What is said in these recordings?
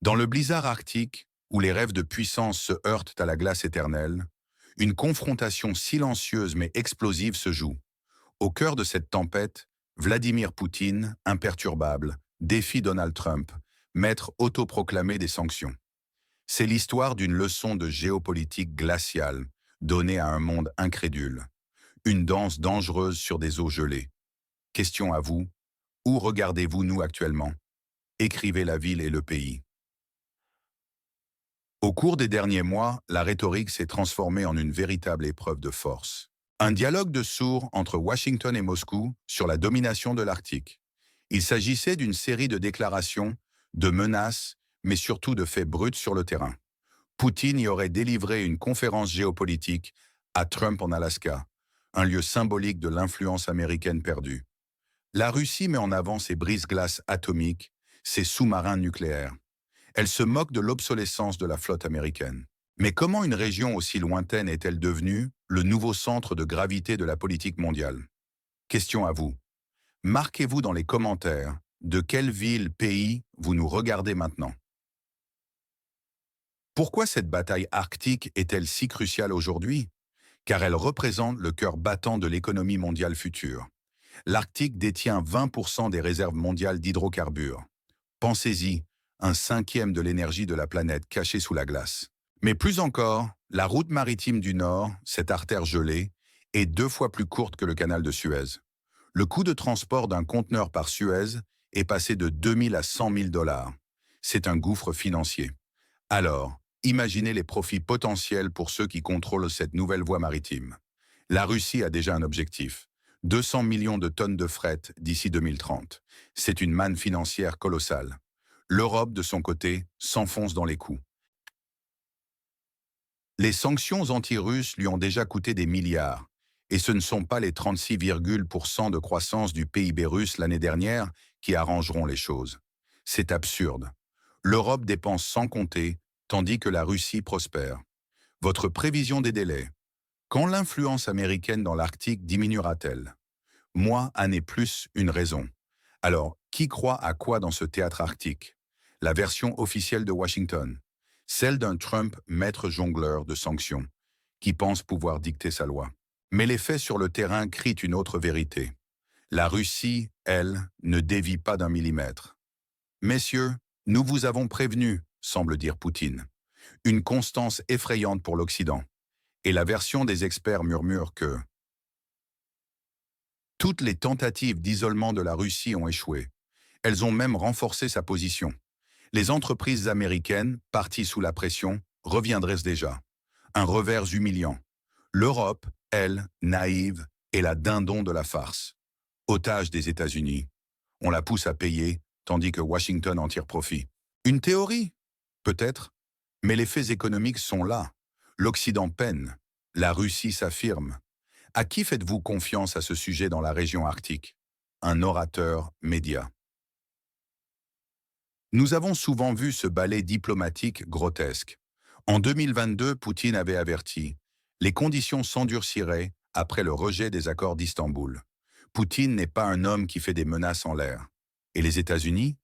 Dans le blizzard arctique, où les rêves de puissance se heurtent à la glace éternelle, une confrontation silencieuse mais explosive se joue. Au cœur de cette tempête, Vladimir Poutine, imperturbable, défie Donald Trump, maître autoproclamé des sanctions. C'est l'histoire d'une leçon de géopolitique glaciale, donnée à un monde incrédule. Une danse dangereuse sur des eaux gelées. Question à vous, où regardez-vous nous actuellement? Écrivez la ville et le pays. Au cours des derniers mois, la rhétorique s'est transformée en une véritable épreuve de force. Un dialogue de sourds entre Washington et Moscou sur la domination de l'Arctique. Il s'agissait d'une série de déclarations, de menaces, mais surtout de faits bruts sur le terrain. Poutine y aurait délivré une conférence géopolitique à Trump en Alaska, un lieu symbolique de l'influence américaine perdue. La Russie met en avant ses brise-glaces atomiques, ses sous-marins nucléaires. Elle se moque de l'obsolescence de la flotte américaine. Mais comment une région aussi lointaine est-elle devenue le nouveau centre de gravité de la politique mondiale? Question à vous. Marquez-vous dans les commentaires de quelle ville, pays vous nous regardez maintenant. Pourquoi cette bataille arctique est-elle si cruciale aujourd'hui? Car elle représente le cœur battant de l'économie mondiale future. L'Arctique détient 20% des réserves mondiales d'hydrocarbures. Pensez-y, un cinquième de l'énergie de la planète cachée sous la glace. Mais plus encore, la route maritime du Nord, cette artère gelée, est 2 fois plus courte que le canal de Suez. Le coût de transport d'un conteneur par Suez est passé de 2 000 à 100 000 $. C'est un gouffre financier. Alors, imaginez les profits potentiels pour ceux qui contrôlent cette nouvelle voie maritime. La Russie a déjà un objectif. 200 millions de tonnes de fret d'ici 2030. C'est une manne financière colossale. L'Europe, de son côté, s'enfonce dans les coups. Les sanctions anti-russes lui ont déjà coûté des milliards. Et ce ne sont pas les 36,% de croissance du PIB russe l'année dernière qui arrangeront les choses. C'est absurde. L'Europe dépense sans compter, tandis que la Russie prospère. Votre prévision des délais. Quand l'influence américaine dans l'Arctique diminuera-t-elle? Moi, année plus, une raison. Alors, qui croit à quoi dans ce théâtre arctique? La version officielle de Washington, celle d'un Trump maître jongleur de sanctions, qui pense pouvoir dicter sa loi. Mais les faits sur le terrain crient une autre vérité. La Russie, elle, ne dévie pas d'un millimètre. Messieurs, nous vous avons prévenus, semble dire Poutine. Une constance effrayante pour l'Occident. Et la version des experts murmure que toutes les tentatives d'isolement de la Russie ont échoué. Elles ont même renforcé sa position. Les entreprises américaines, parties sous la pression, reviendraient déjà. Un revers humiliant. L'Europe, elle, naïve, est la dindon de la farce. Otage des États-Unis. On la pousse à payer, tandis que Washington en tire profit. Une théorie? Peut-être. Mais les faits économiques sont là. L'Occident peine. La Russie s'affirme. À qui faites-vous confiance à ce sujet dans la région arctique? Un orateur média. Nous avons souvent vu ce ballet diplomatique grotesque. En 2022, Poutine avait averti. Les conditions s'endurciraient après le rejet des accords d'Istanbul. Poutine n'est pas un homme qui fait des menaces en l'air. Et les États-Unis?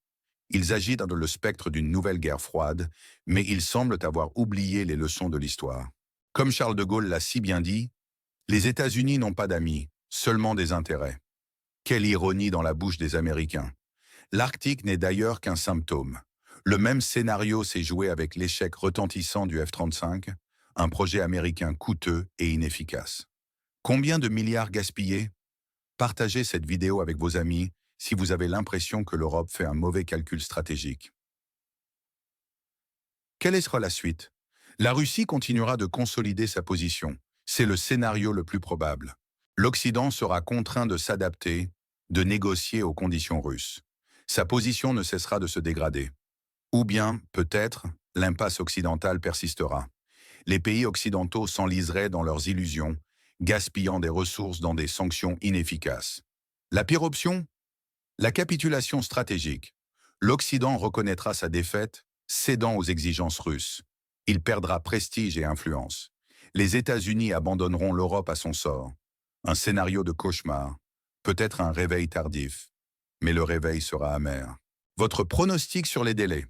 Ils agissent dans le spectre d'une nouvelle guerre froide, mais ils semblent avoir oublié les leçons de l'histoire. Comme Charles de Gaulle l'a si bien dit, les États-Unis n'ont pas d'amis, seulement des intérêts. Quelle ironie dans la bouche des Américains. L'Arctique n'est d'ailleurs qu'un symptôme. Le même scénario s'est joué avec l'échec retentissant du F-35, un projet américain coûteux et inefficace. Combien de milliards gaspillés? Partagez cette vidéo avec vos amis si vous avez l'impression que l'Europe fait un mauvais calcul stratégique. Quelle sera la suite? La Russie continuera de consolider sa position. C'est le scénario le plus probable. L'Occident sera contraint de s'adapter, de négocier aux conditions russes. Sa position ne cessera de se dégrader. Ou bien, peut-être, l'impasse occidentale persistera. Les pays occidentaux s'enliseraient dans leurs illusions, gaspillant des ressources dans des sanctions inefficaces. La pire option? La capitulation stratégique. L'Occident reconnaîtra sa défaite, cédant aux exigences russes. Il perdra prestige et influence. Les États-Unis abandonneront l'Europe à son sort. Un scénario de cauchemar, peut-être un réveil tardif, mais le réveil sera amer. Votre pronostic sur les délais?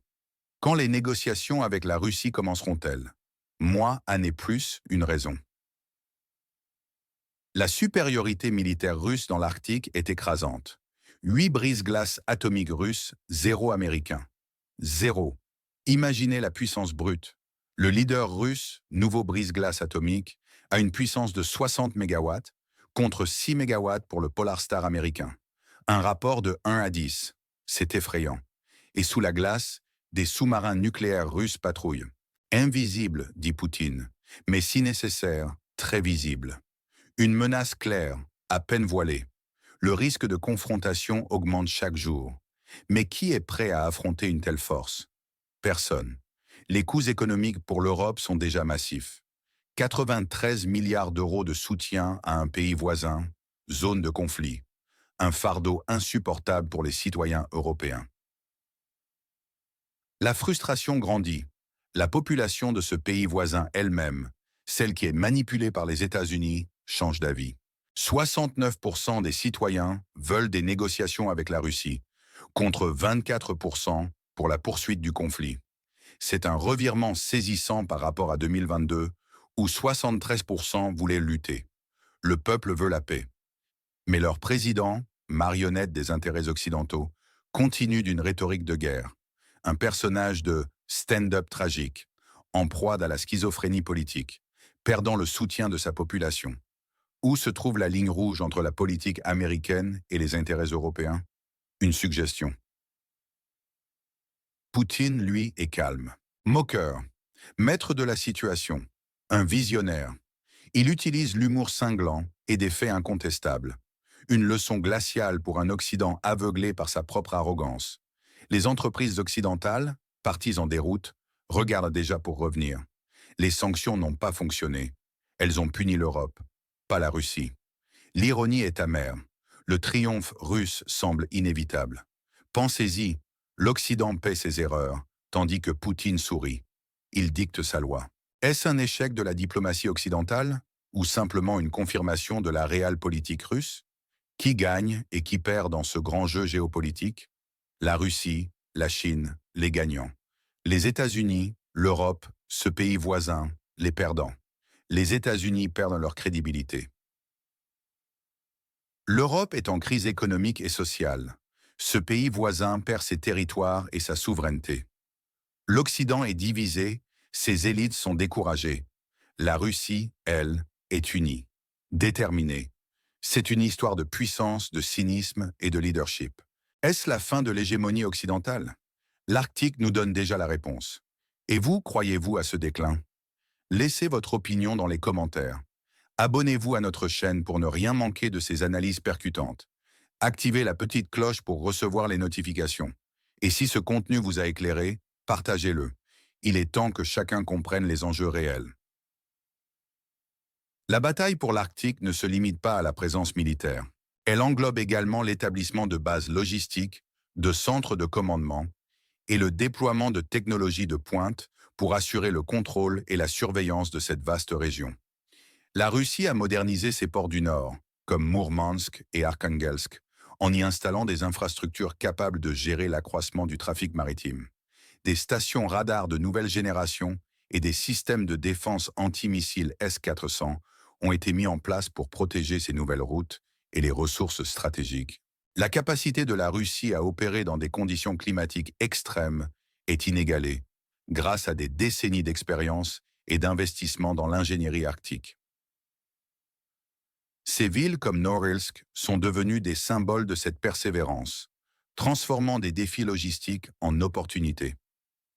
Quand les négociations avec la Russie commenceront-elles? Mois, années plus, une raison. La supériorité militaire russe dans l'Arctique est écrasante. 8 brise-glaces atomiques russes, 0 américain. 0. Imaginez la puissance brute. Le leader russe, nouveau brise-glace atomique, a une puissance de 60 mégawatts contre 6 mégawatts pour le Polar Star américain. Un rapport de 1 à 10. C'est effrayant. Et sous la glace, des sous-marins nucléaires russes patrouillent. Invisible, dit Poutine, mais si nécessaire, très visible. Une menace claire, à peine voilée. Le risque de confrontation augmente chaque jour. Mais qui est prêt à affronter une telle force? Personne. Les coûts économiques pour l'Europe sont déjà massifs. 93 milliards d'euros de soutien à un pays voisin, zone de conflit. Un fardeau insupportable pour les citoyens européens. La frustration grandit. La population de ce pays voisin elle-même, celle qui est manipulée par les États-Unis, change d'avis. 69% des citoyens veulent des négociations avec la Russie, contre 24% pour la poursuite du conflit. C'est un revirement saisissant par rapport à 2022, où 73% voulaient lutter. Le peuple veut la paix. Mais leur président, marionnette des intérêts occidentaux, continue d'une rhétorique de guerre. Un personnage de stand-up tragique, en proie à la schizophrénie politique, perdant le soutien de sa population. Où se trouve la ligne rouge entre la politique américaine et les intérêts européens? Une suggestion. Poutine, lui, est calme. Moqueur. Maître de la situation. Un visionnaire. Il utilise l'humour cinglant et des faits incontestables. Une leçon glaciale pour un Occident aveuglé par sa propre arrogance. Les entreprises occidentales, parties en déroute, regardent déjà pour revenir. Les sanctions n'ont pas fonctionné. Elles ont puni l'Europe, pas la Russie. L'ironie est amère. Le triomphe russe semble inévitable. Pensez-y, l'Occident paie ses erreurs, tandis que Poutine sourit. Il dicte sa loi. Est-ce un échec de la diplomatie occidentale ou simplement une confirmation de la réelle politique russe? Qui gagne et qui perd dans ce grand jeu géopolitique? La Russie, la Chine, les gagnants. Les États-Unis, l'Europe, ce pays voisin, les perdants. Les États-Unis perdent leur crédibilité. L'Europe est en crise économique et sociale. Ce pays voisin perd ses territoires et sa souveraineté. L'Occident est divisé, ses élites sont découragées. La Russie, elle, est unie, déterminée. C'est une histoire de puissance, de cynisme et de leadership. Est-ce la fin de l'hégémonie occidentale? L'Arctique nous donne déjà la réponse. Et vous, croyez-vous à ce déclin? Laissez votre opinion dans les commentaires. Abonnez-vous à notre chaîne pour ne rien manquer de ces analyses percutantes. Activez la petite cloche pour recevoir les notifications. Et si ce contenu vous a éclairé, partagez-le. Il est temps que chacun comprenne les enjeux réels. La bataille pour l'Arctique ne se limite pas à la présence militaire. Elle englobe également l'établissement de bases logistiques, de centres de commandement et le déploiement de technologies de pointe pour assurer le contrôle et la surveillance de cette vaste région. La Russie a modernisé ses ports du Nord, comme Mourmansk et Arkhangelsk, en y installant des infrastructures capables de gérer l'accroissement du trafic maritime. Des stations radars de nouvelle génération et des systèmes de défense antimissiles S-400 ont été mis en place pour protéger ces nouvelles routes et les ressources stratégiques. La capacité de la Russie à opérer dans des conditions climatiques extrêmes est inégalée, grâce à des décennies d'expérience et d'investissement dans l'ingénierie arctique. Ces villes comme Norilsk sont devenues des symboles de cette persévérance, transformant des défis logistiques en opportunités.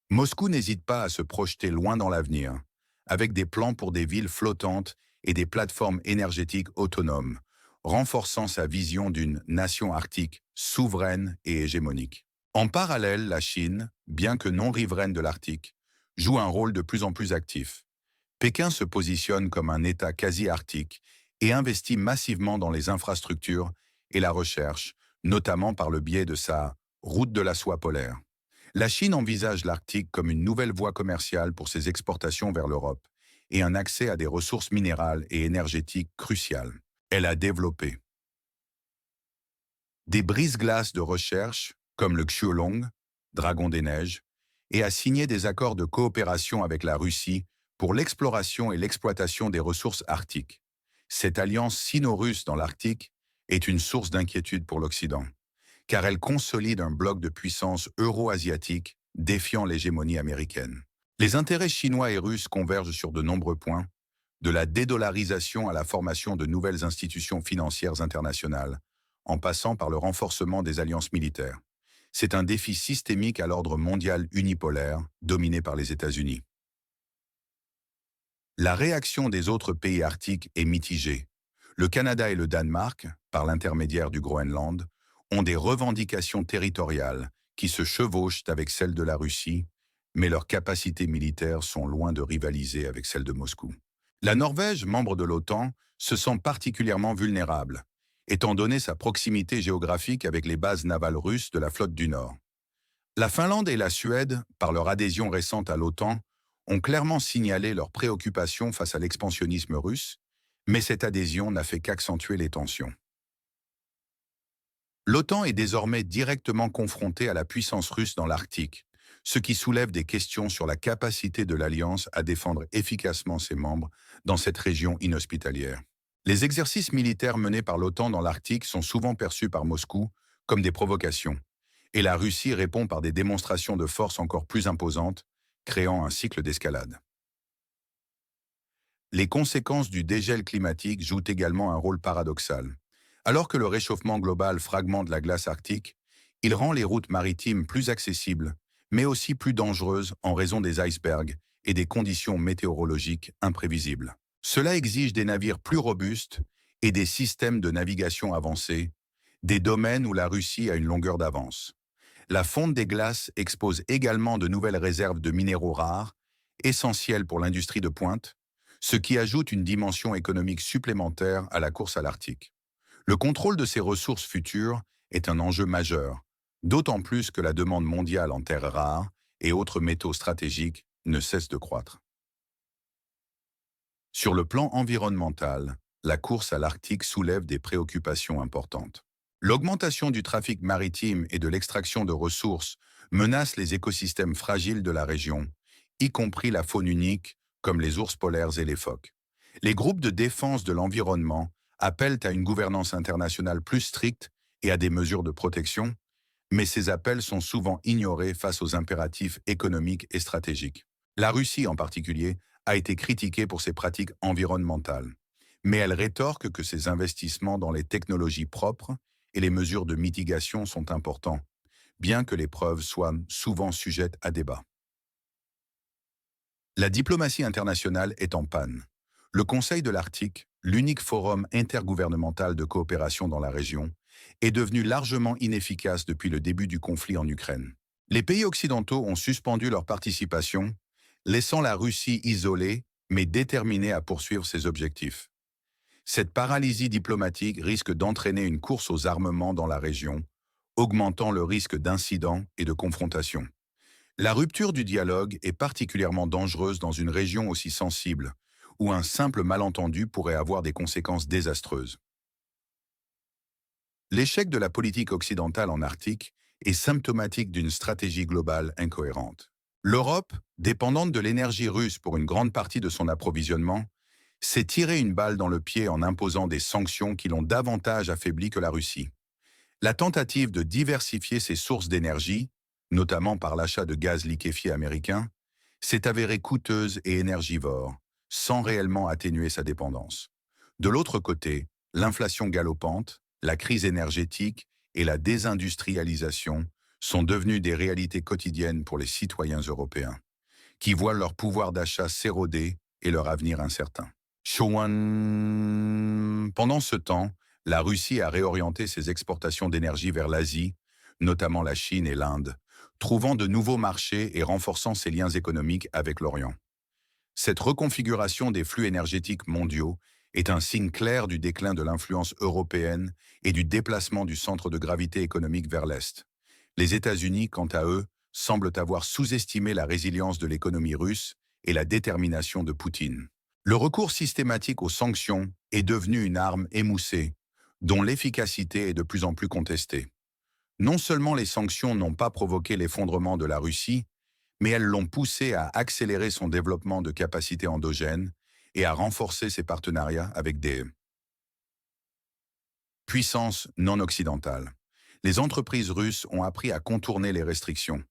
Moscou n'hésite pas à se projeter loin dans l'avenir, avec des plans pour des villes flottantes et des plateformes énergétiques autonomes, renforçant sa vision d'une nation arctique souveraine et hégémonique. En parallèle, la Chine, bien que non riveraine de l'Arctique, joue un rôle de plus en plus actif. Pékin se positionne comme un État quasi-arctique et investit massivement dans les infrastructures et la recherche, notamment par le biais de sa route de la soie polaire. La Chine envisage l'Arctique comme une nouvelle voie commerciale pour ses exportations vers l'Europe et un accès à des ressources minérales et énergétiques cruciales. Elle a développé des brise-glaces de recherche comme le Xiaolong, dragon des neiges, et a signé des accords de coopération avec la Russie pour l'exploration et l'exploitation des ressources arctiques. Cette alliance sino-russe dans l'Arctique est une source d'inquiétude pour l'Occident, car elle consolide un bloc de puissance euro-asiatique défiant l'hégémonie américaine. Les intérêts chinois et russes convergent sur de nombreux points, de la dédollarisation à la formation de nouvelles institutions financières internationales, en passant par le renforcement des alliances militaires. C'est un défi systémique à l'ordre mondial unipolaire, dominé par les États-Unis. La réaction des autres pays arctiques est mitigée. Le Canada et le Danemark, par l'intermédiaire du Groenland, ont des revendications territoriales qui se chevauchent avec celles de la Russie, mais leurs capacités militaires sont loin de rivaliser avec celles de Moscou. La Norvège, membre de l'OTAN, se sent particulièrement vulnérable, étant donné sa proximité géographique avec les bases navales russes de la flotte du Nord. La Finlande et la Suède, par leur adhésion récente à l'OTAN, ont clairement signalé leurs préoccupations face à l'expansionnisme russe, mais cette adhésion n'a fait qu'accentuer les tensions. L'OTAN est désormais directement confrontée à la puissance russe dans l'Arctique, ce qui soulève des questions sur la capacité de l'Alliance à défendre efficacement ses membres dans cette région inhospitalière. Les exercices militaires menés par l'OTAN dans l'Arctique sont souvent perçus par Moscou comme des provocations, et la Russie répond par des démonstrations de force encore plus imposantes, créant un cycle d'escalade. Les conséquences du dégel climatique jouent également un rôle paradoxal. Alors que le réchauffement global fragmente la glace arctique, il rend les routes maritimes plus accessibles, mais aussi plus dangereuses en raison des icebergs et des conditions météorologiques imprévisibles. Cela exige des navires plus robustes et des systèmes de navigation avancés, des domaines où la Russie a une longueur d'avance. La fonte des glaces expose également de nouvelles réserves de minéraux rares, essentiels pour l'industrie de pointe, ce qui ajoute une dimension économique supplémentaire à la course à l'Arctique. Le contrôle de ces ressources futures est un enjeu majeur, d'autant plus que la demande mondiale en terres rares et autres métaux stratégiques ne cesse de croître. Sur le plan environnemental, la course à l'Arctique soulève des préoccupations importantes. L'augmentation du trafic maritime et de l'extraction de ressources menace les écosystèmes fragiles de la région, y compris la faune unique, comme les ours polaires et les phoques. Les groupes de défense de l'environnement appellent à une gouvernance internationale plus stricte et à des mesures de protection, mais ces appels sont souvent ignorés face aux impératifs économiques et stratégiques. La Russie, en particulier, a été critiquée pour ses pratiques environnementales, mais elle rétorque que ses investissements dans les technologies propres et les mesures de mitigation sont importants, bien que les preuves soient souvent sujettes à débat. La diplomatie internationale est en panne. Le Conseil de l'Arctique, l'unique forum intergouvernemental de coopération dans la région, est devenu largement inefficace depuis le début du conflit en Ukraine. Les pays occidentaux ont suspendu leur participation, laissant la Russie isolée, mais déterminée à poursuivre ses objectifs. Cette paralysie diplomatique risque d'entraîner une course aux armements dans la région, augmentant le risque d'incidents et de confrontations. La rupture du dialogue est particulièrement dangereuse dans une région aussi sensible, où un simple malentendu pourrait avoir des conséquences désastreuses. L'échec de la politique occidentale en Arctique est symptomatique d'une stratégie globale incohérente. L'Europe, dépendante de l'énergie russe pour une grande partie de son approvisionnement, s'est tiré une balle dans le pied en imposant des sanctions qui l'ont davantage affaibli que la Russie. La tentative de diversifier ses sources d'énergie, notamment par l'achat de gaz liquéfié américain, s'est avérée coûteuse et énergivore, sans réellement atténuer sa dépendance. De l'autre côté, l'inflation galopante, la crise énergétique et la désindustrialisation sont devenues des réalités quotidiennes pour les citoyens européens, qui voient leur pouvoir d'achat s'éroder et leur avenir incertain. Pendant ce temps, la Russie a réorienté ses exportations d'énergie vers l'Asie, notamment la Chine et l'Inde, trouvant de nouveaux marchés et renforçant ses liens économiques avec l'Orient. Cette reconfiguration des flux énergétiques mondiaux est un signe clair du déclin de l'influence européenne et du déplacement du centre de gravité économique vers l'Est. Les États-Unis, quant à eux, semblent avoir sous-estimé la résilience de l'économie russe et la détermination de Poutine. Le recours systématique aux sanctions est devenu une arme émoussée, dont l'efficacité est de plus en plus contestée. Non seulement les sanctions n'ont pas provoqué l'effondrement de la Russie, mais elles l'ont poussé à accélérer son développement de capacités endogènes et à renforcer ses partenariats avec des puissances non occidentales. Les entreprises russes ont appris à contourner les restrictions,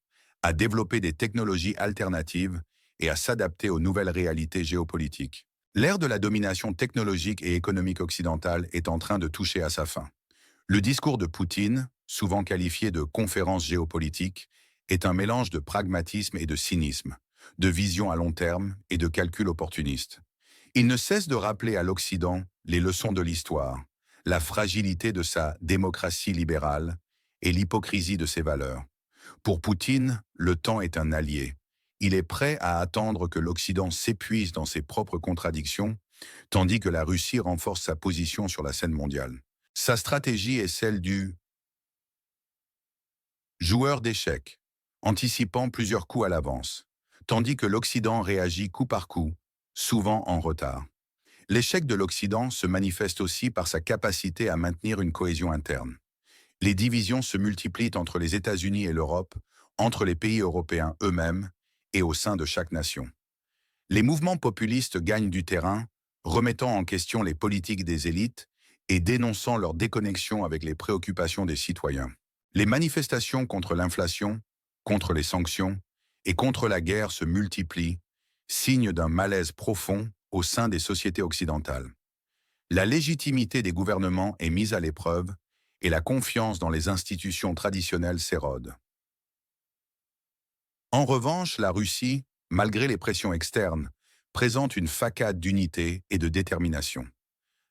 à développer des technologies alternatives et à s'adapter aux nouvelles réalités géopolitiques. L'ère de la domination technologique et économique occidentale est en train de toucher à sa fin. Le discours de Poutine, souvent qualifié de conférence géopolitique, est un mélange de pragmatisme et de cynisme, de vision à long terme et de calcul opportuniste. Il ne cesse de rappeler à l'Occident les leçons de l'histoire, la fragilité de sa démocratie libérale et l'hypocrisie de ses valeurs. Pour Poutine, le temps est un allié. Il est prêt à attendre que l'Occident s'épuise dans ses propres contradictions, tandis que la Russie renforce sa position sur la scène mondiale. Sa stratégie est celle du joueur d'échecs, anticipant plusieurs coups à l'avance, tandis que l'Occident réagit coup par coup, souvent en retard. L'échec de l'Occident se manifeste aussi par sa capacité à maintenir une cohésion interne. Les divisions se multiplient entre les États-Unis et l'Europe, entre les pays européens eux-mêmes et au sein de chaque nation. Les mouvements populistes gagnent du terrain, remettant en question les politiques des élites et dénonçant leur déconnexion avec les préoccupations des citoyens. Les manifestations contre l'inflation, contre les sanctions et contre la guerre se multiplient, signe d'un malaise profond au sein des sociétés occidentales. La légitimité des gouvernements est mise à l'épreuve et la confiance dans les institutions traditionnelles s'érode. En revanche, la Russie, malgré les pressions externes, présente une façade d'unité et de détermination.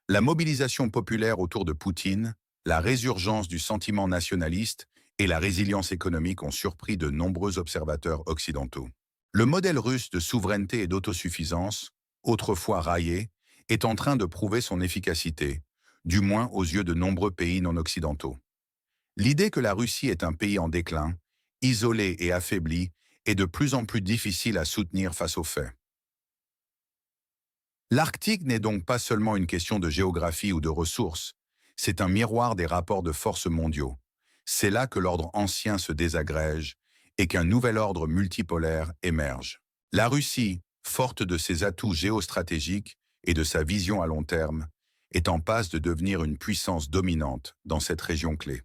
La mobilisation populaire autour de Poutine, la résurgence du sentiment nationaliste et la résilience économique ont surpris de nombreux observateurs occidentaux. Le modèle russe de souveraineté et d'autosuffisance, autrefois raillé, est en train de prouver son efficacité, du moins aux yeux de nombreux pays non occidentaux. L'idée que la Russie est un pays en déclin, isolé et affaibli, est de plus en plus difficile à soutenir face aux faits. L'Arctique n'est donc pas seulement une question de géographie ou de ressources, c'est un miroir des rapports de force mondiaux. C'est là que l'ordre ancien se désagrège et qu'un nouvel ordre multipolaire émerge. La Russie, forte de ses atouts géostratégiques et de sa vision à long terme, est en passe de devenir une puissance dominante dans cette région clé.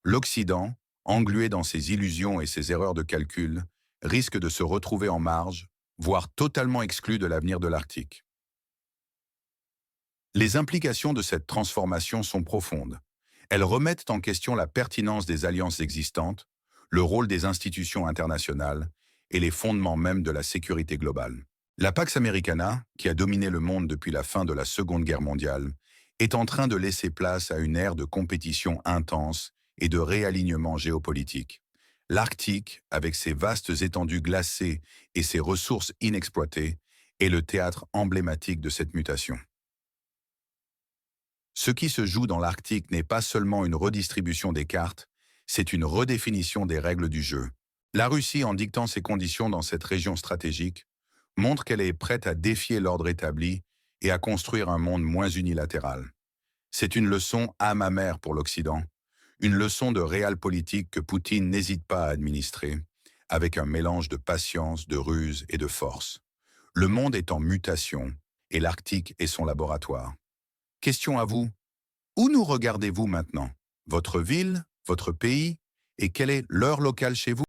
L'Occident, englué dans ses illusions et ses erreurs de calcul, risque de se retrouver en marge, voire totalement exclu de l'avenir de l'Arctique. Les implications de cette transformation sont profondes. Elles remettent en question la pertinence des alliances existantes, le rôle des institutions internationales et les fondements même de la sécurité globale. La Pax Americana, qui a dominé le monde depuis la fin de la Seconde Guerre mondiale, est en train de laisser place à une ère de compétition intense et de réalignement géopolitique. L'Arctique, avec ses vastes étendues glacées et ses ressources inexploitées, est le théâtre emblématique de cette mutation. Ce qui se joue dans l'Arctique n'est pas seulement une redistribution des cartes, c'est une redéfinition des règles du jeu. La Russie, en dictant ses conditions dans cette région stratégique, montre qu'elle est prête à défier l'ordre établi et à construire un monde moins unilatéral. C'est une leçon âme amère pour l'Occident, une leçon de réalpolitik que Poutine n'hésite pas à administrer, avec un mélange de patience, de ruse et de force. Le monde est en mutation et l'Arctique est son laboratoire. Question à vous. Où nous regardez-vous maintenant? Votre ville, votre pays? Et quelle est l'heure locale chez vous?